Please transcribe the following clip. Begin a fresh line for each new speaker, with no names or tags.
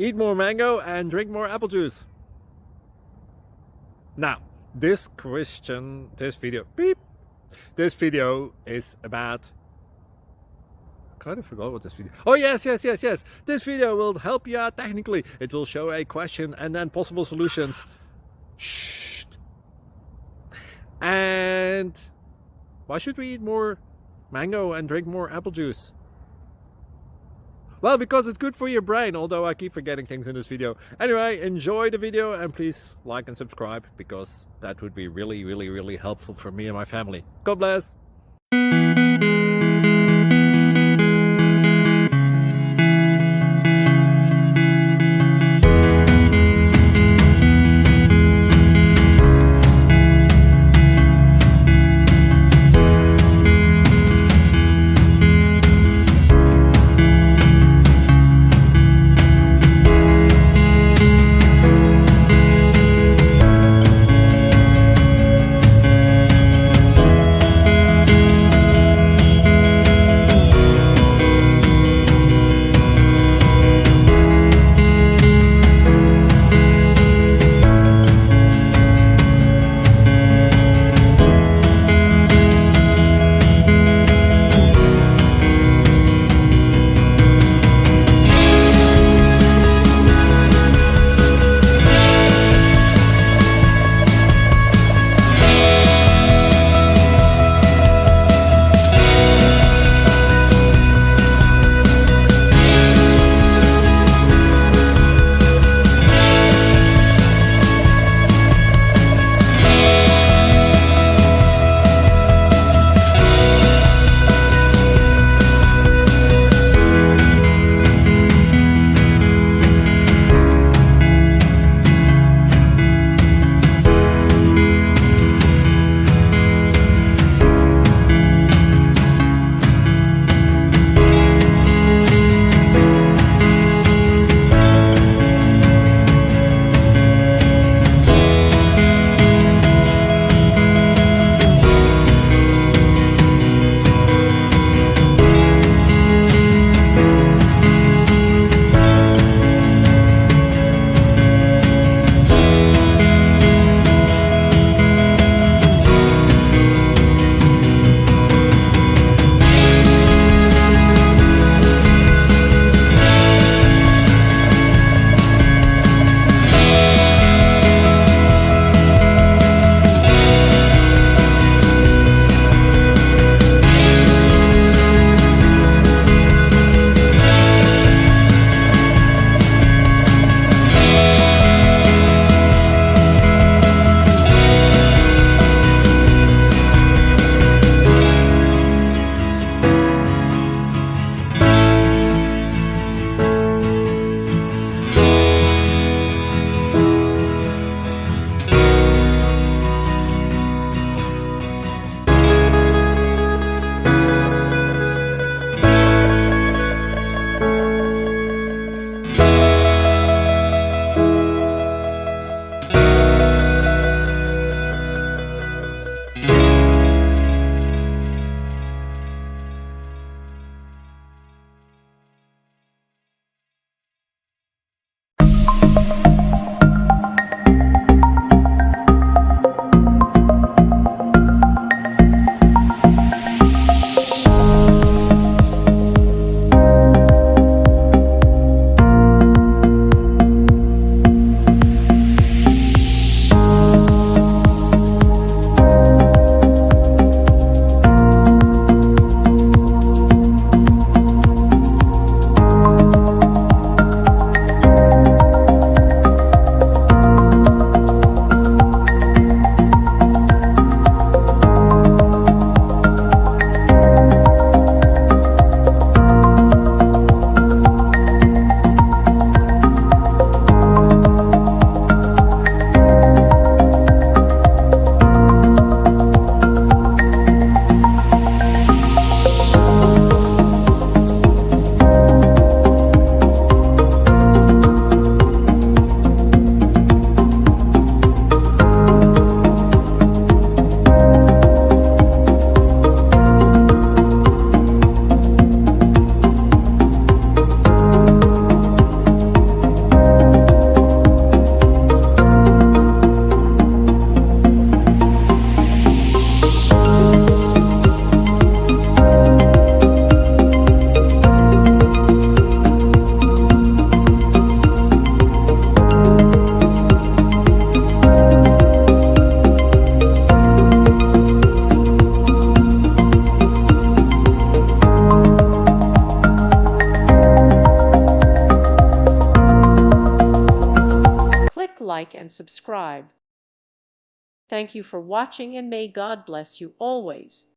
eat more mango and drink more apple juice. Now, this video is about, I kind of forgot what this video. Oh yes. This video will help you out technically. It will show a question and then possible solutions. Shh. And why should we eat more mango and drink more apple juice? Well, because it's good for your brain, although I keep forgetting things in this video. Anyway, enjoy the video and please like and subscribe, because that would be really helpful for me and my family. God bless!
like and subscribe. Thank you for watching, and may God bless you always.